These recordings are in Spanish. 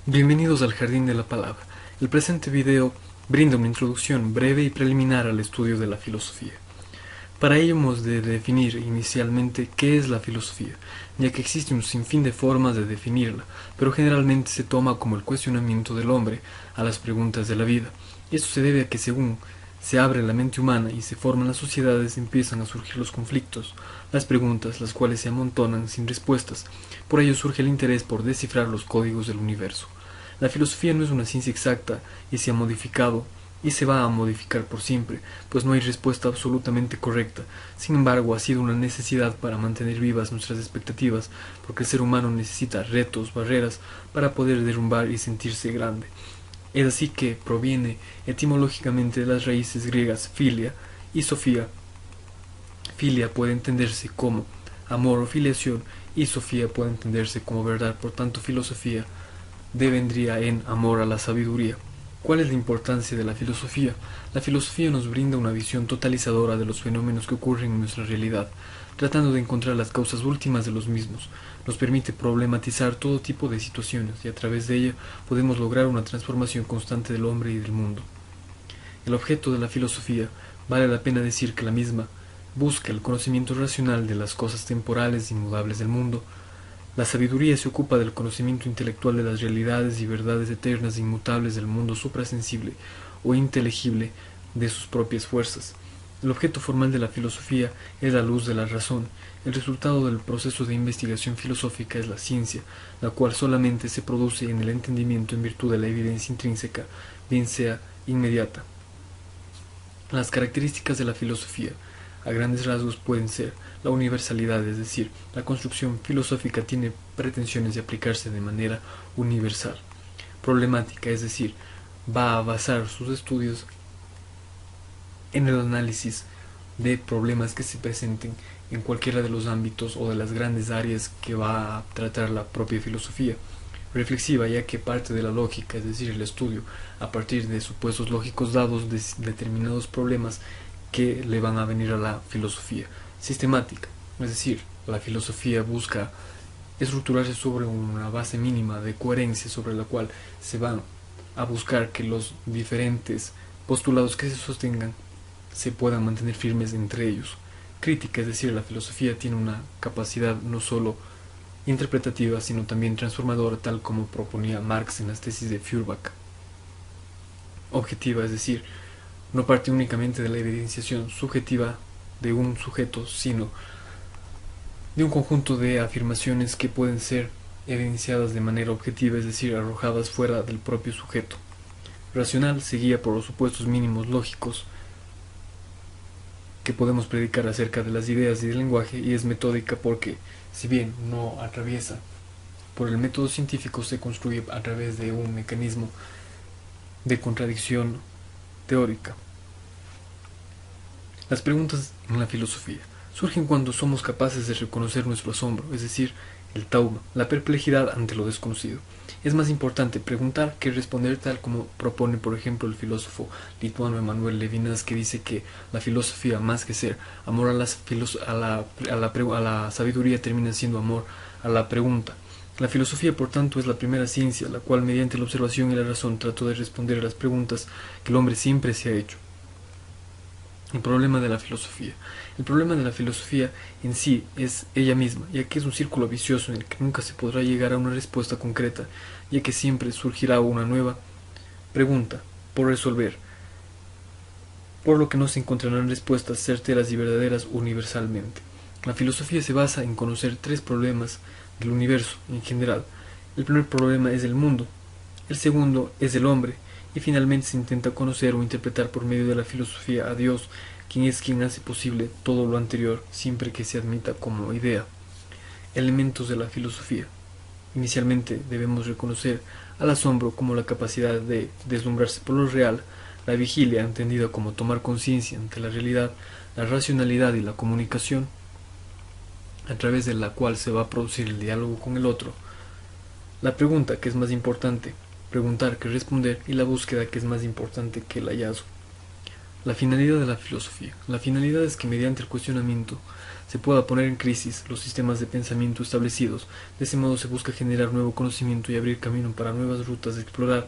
Bienvenidos al Jardín de la Palabra. El presente video brinda una introducción breve y preliminar al estudio de la filosofía. Para ello hemos de definir inicialmente qué es la filosofía, ya que existe un sinfín de formas de definirla, pero generalmente se toma como el cuestionamiento del hombre a las preguntas de la vida. Esto se debe a que según se abre la mente humana y se forman las sociedades, empiezan a surgir los conflictos, las preguntas, las cuales se amontonan sin respuestas. Por ello surge el interés por descifrar los códigos del universo. La filosofía no es una ciencia exacta y se ha modificado y se va a modificar por siempre, pues no hay respuesta absolutamente correcta. Sin embargo, ha sido una necesidad para mantener vivas nuestras expectativas, porque el ser humano necesita retos, barreras, para poder derrumbar y sentirse grande. Es así que proviene etimológicamente de las raíces griegas filia y sofía. Filia puede entenderse como amor o filiación y sofía puede entenderse como verdad. Por tanto, filosofía devendría en amor a la sabiduría. ¿Cuál es la importancia de la filosofía? La filosofía nos brinda una visión totalizadora de los fenómenos que ocurren en nuestra realidad, tratando de encontrar las causas últimas de los mismos. Nos permite problematizar todo tipo de situaciones y a través de ella podemos lograr una transformación constante del hombre y del mundo. El objeto de la filosofía, vale la pena decir que la misma, busca el conocimiento racional de las cosas temporales e inmudables del mundo. La sabiduría se ocupa del conocimiento intelectual de las realidades y verdades eternas e inmutables del mundo suprasensible o inteligible de sus propias fuerzas. El objeto formal de la filosofía es la luz de la razón. El resultado del proceso de investigación filosófica es la ciencia, la cual solamente se produce en el entendimiento en virtud de la evidencia intrínseca, bien sea inmediata. Las características de la filosofía, a grandes rasgos, pueden ser la universalidad, es decir, la construcción filosófica tiene pretensiones de aplicarse de manera universal. Problemática, es decir, va a basar sus estudios en el análisis de problemas que se presenten en cualquiera de los ámbitos o de las grandes áreas que va a tratar la propia filosofía. Reflexiva, ya que parte de la lógica, es decir, el estudio a partir de supuestos lógicos dados de determinados problemas que le van a venir a la filosofía. Sistemática, es decir, la filosofía busca estructurarse sobre una base mínima de coherencia sobre la cual se van a buscar que los diferentes postulados que se sostengan se puedan mantener firmes entre ellos. Crítica, es decir, la filosofía tiene una capacidad no solo interpretativa, sino también transformadora, tal como proponía Marx en las tesis de Feuerbach. Objetiva, es decir, no parte únicamente de la evidenciación subjetiva de un sujeto, sino de un conjunto de afirmaciones que pueden ser evidenciadas de manera objetiva, es decir, arrojadas fuera del propio sujeto. Racional se guía por los supuestos mínimos lógicos que podemos predicar acerca de las ideas y del lenguaje, y es metódica porque, si bien no atraviesa por el método científico, se construye a través de un mecanismo de contradicción teórica. Las preguntas en la filosofía surgen cuando somos capaces de reconocer nuestro asombro, es decir, el trauma, la perplejidad ante lo desconocido. Es más importante preguntar que responder, tal como propone, por ejemplo, el filósofo lituano Emanuel Levinas, que dice que la filosofía, más que ser amor a la sabiduría, termina siendo amor a la pregunta. La filosofía, por tanto, es la primera ciencia, la cual mediante la observación y la razón trató de responder a las preguntas que el hombre siempre se ha hecho. El problema de la filosofía. El problema de la filosofía en sí es ella misma, ya que es un círculo vicioso en el que nunca se podrá llegar a una respuesta concreta, ya que siempre surgirá una nueva pregunta por resolver, por lo que no se encontrarán respuestas certeras y verdaderas universalmente. La filosofía se basa en conocer tres problemas del universo en general. El primer problema es el mundo, el segundo es el hombre, y finalmente se intenta conocer o interpretar por medio de la filosofía a Dios, quien es quien hace posible todo lo anterior, siempre que se admita como idea. Elementos de la filosofía. Inicialmente debemos reconocer al asombro como la capacidad de deslumbrarse por lo real, la vigilia, entendida como tomar conciencia ante la realidad, la racionalidad y la comunicación, a través de la cual se va a producir el diálogo con el otro, la pregunta, que es más importante preguntar que responder, y la búsqueda, que es más importante que el hallazgo. La finalidad de la filosofía. La finalidad es que mediante el cuestionamiento se pueda poner en crisis los sistemas de pensamiento establecidos. De ese modo se busca generar nuevo conocimiento y abrir camino para nuevas rutas de explorar.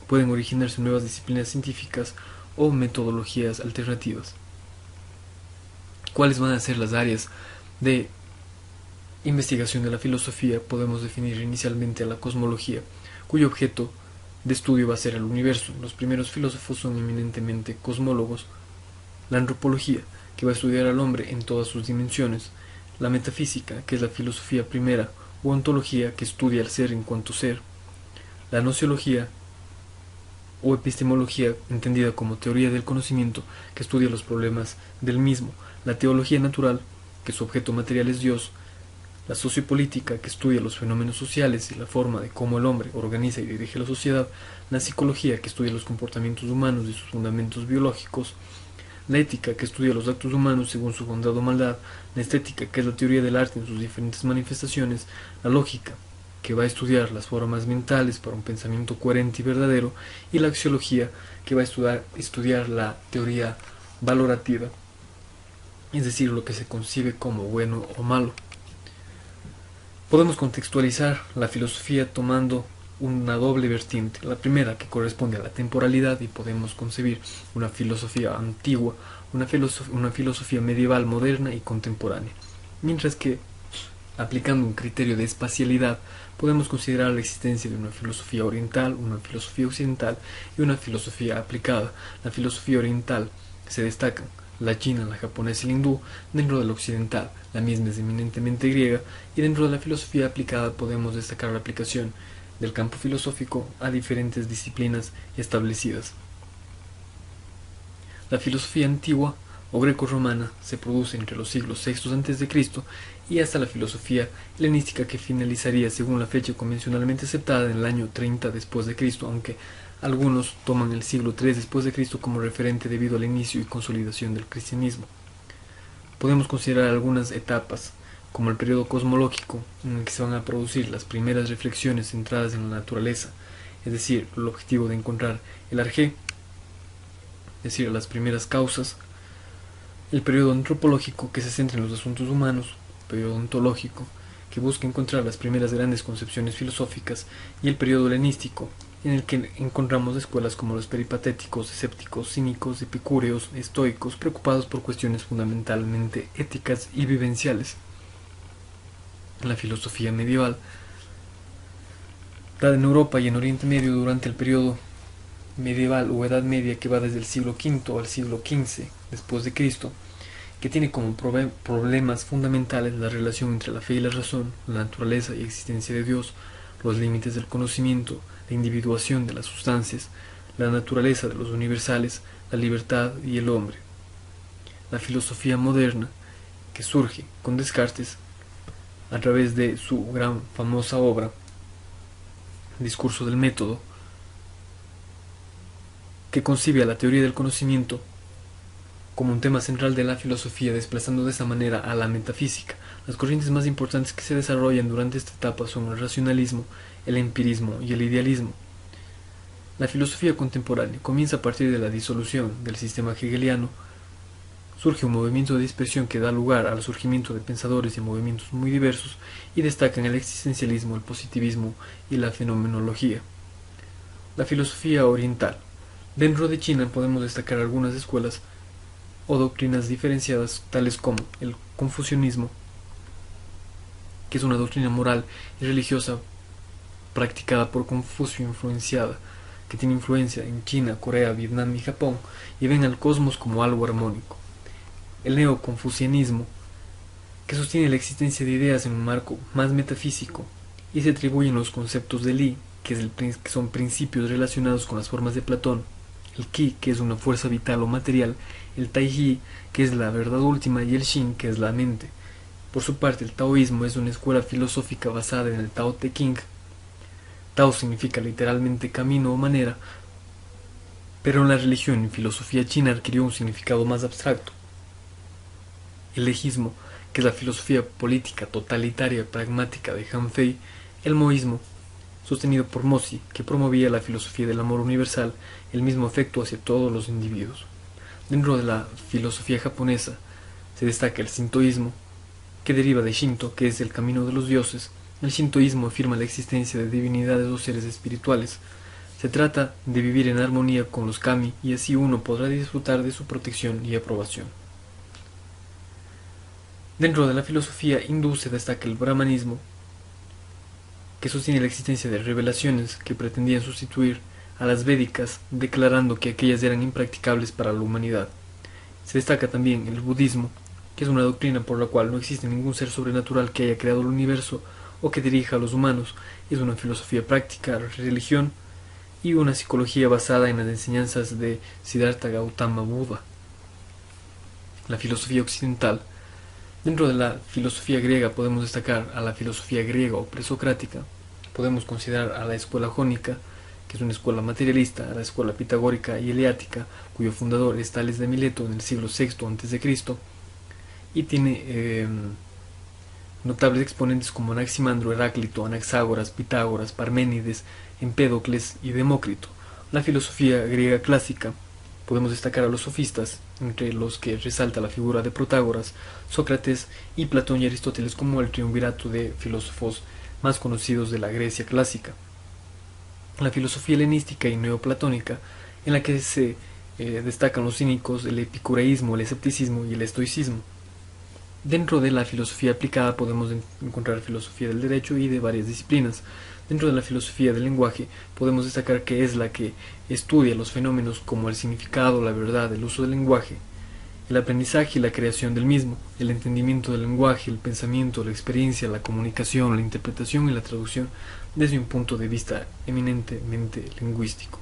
Pueden originarse nuevas disciplinas científicas o metodologías alternativas. ¿Cuáles van a ser las áreas de investigación de la filosofía? Podemos definir inicialmente a la cosmología, cuyo objeto de estudio va a ser el universo. Los primeros filósofos son eminentemente cosmólogos. La antropología, que va a estudiar al hombre en todas sus dimensiones. La metafísica, que es la filosofía primera, o ontología, que estudia al ser en cuanto ser. La gnoseología, o epistemología, entendida como teoría del conocimiento, que estudia los problemas del mismo. La teología natural, que su objeto material es Dios. La sociopolítica, que estudia los fenómenos sociales y la forma de cómo el hombre organiza y dirige la sociedad. La psicología, que estudia los comportamientos humanos y sus fundamentos biológicos. La ética, que estudia los actos humanos según su bondad o maldad. La estética, que es la teoría del arte en sus diferentes manifestaciones. La lógica, que va a estudiar las formas mentales para un pensamiento coherente y verdadero. Y la axiología, que va a estudiar la teoría valorativa, es decir, lo que se concibe como bueno o malo. Podemos contextualizar la filosofía tomando una doble vertiente. La primera, que corresponde a la temporalidad, y podemos concebir una filosofía antigua, una filosofía medieval, moderna y contemporánea. Mientras que, aplicando un criterio de espacialidad, podemos considerar la existencia de una filosofía oriental, una filosofía occidental y una filosofía aplicada. La filosofía oriental se destaca la china, la japonesa y la hindú. Dentro de la occidental, la misma es eminentemente griega, y dentro de la filosofía aplicada podemos destacar la aplicación del campo filosófico a diferentes disciplinas establecidas. La filosofía antigua o greco-romana se produce entre los siglos VI a.C. y hasta la filosofía helenística, que finalizaría según la fecha convencionalmente aceptada en el año 30 después de Cristo, aunque algunos toman el siglo III después de Cristo como referente debido al inicio y consolidación del cristianismo. Podemos considerar algunas etapas, como el periodo cosmológico, en el que se van a producir las primeras reflexiones centradas en la naturaleza, es decir, el objetivo de encontrar el arjé, es decir, las primeras causas. El periodo antropológico, que se centra en los asuntos humanos. El periodo ontológico, que busca encontrar las primeras grandes concepciones filosóficas. Y el periodo helenístico, en el que encontramos escuelas como los peripatéticos, escépticos, cínicos, epicúreos, estoicos, preocupados por cuestiones fundamentalmente éticas y vivenciales. La filosofía medieval, dada en Europa y en Oriente Medio durante el periodo medieval o Edad Media, que va desde el siglo V al siglo XV después de Cristo, que tiene como problemas fundamentales la relación entre la fe y la razón, la naturaleza y existencia de Dios, los límites del conocimiento, la individuación de las sustancias, la naturaleza de los universales, la libertad y el hombre. La filosofía moderna, que surge con Descartes a través de su gran famosa obra Discurso del Método, que concibe a la teoría del conocimiento como un tema central de la filosofía, desplazando de esa manera a la metafísica. Las corrientes más importantes que se desarrollan durante esta etapa son el racionalismo, el empirismo y el idealismo. La filosofía contemporánea comienza a partir de la disolución del sistema hegeliano. Surge un movimiento de dispersión que da lugar al surgimiento de pensadores y movimientos muy diversos, y destacan el existencialismo, el positivismo y la fenomenología. La filosofía oriental. Dentro de China podemos destacar algunas escuelas o doctrinas diferenciadas, tales como el confucianismo, que es una doctrina moral y religiosa practicada por Confucio, que tiene influencia en China, Corea, Vietnam y Japón, y ven al cosmos como algo armónico. El neoconfucianismo, que sostiene la existencia de ideas en un marco más metafísico y se atribuyen los conceptos de Li, que son principios relacionados con las formas de Platón, el Qi, que es una fuerza vital o material, el Taiji, que es la verdad última, y el Xin, que es la mente. Por su parte, el taoísmo es una escuela filosófica basada en el Tao Te Ching. Tao significa literalmente camino o manera, pero en la religión y filosofía china adquirió un significado más abstracto. El legismo, que es la filosofía política totalitaria pragmática de Han Fei. El moísmo, sostenido por Mozi, que promovía la filosofía del amor universal, el mismo afecto hacia todos los individuos. Dentro de la filosofía japonesa se destaca el sintoísmo, que deriva de Shinto, que es el camino de los dioses. El shintoísmo afirma la existencia de divinidades o seres espirituales. Se trata de vivir en armonía con los kami y así uno podrá disfrutar de su protección y aprobación. Dentro de la filosofía hindú se destaca el brahmanismo, que sostiene la existencia de revelaciones que pretendían sustituir a las védicas, declarando que aquellas eran impracticables para la humanidad. Se destaca también el budismo, que es una doctrina por la cual no existe ningún ser sobrenatural que haya creado el universo o que dirija a los humanos. Es una filosofía práctica, religión y una psicología basada en las enseñanzas de Siddhartha Gautama Buda. La filosofía occidental. Dentro de la filosofía griega podemos destacar a la filosofía griega o presocrática, podemos considerar a la escuela jónica, que es una escuela materialista, a la escuela pitagórica y eleática, cuyo fundador es Tales de Mileto en el siglo VI a.C., y tiene notables exponentes como Anaximandro, Heráclito, Anaxágoras, Pitágoras, Parménides, Empédocles y Demócrito. La filosofía griega clásica podemos destacar a los sofistas, entre los que resalta la figura de Protágoras, Sócrates y Platón y Aristóteles como el triunvirato de filósofos más conocidos de la Grecia clásica. La filosofía helenística y neoplatónica, en la que se destacan los cínicos, el epicureísmo, el escepticismo y el estoicismo. Dentro de la filosofía aplicada podemos encontrar filosofía del derecho y de varias disciplinas. Dentro de la filosofía del lenguaje podemos destacar que es la que estudia los fenómenos como el significado, la verdad, el uso del lenguaje, el aprendizaje y la creación del mismo, el entendimiento del lenguaje, el pensamiento, la experiencia, la comunicación, la interpretación y la traducción desde un punto de vista eminentemente lingüístico.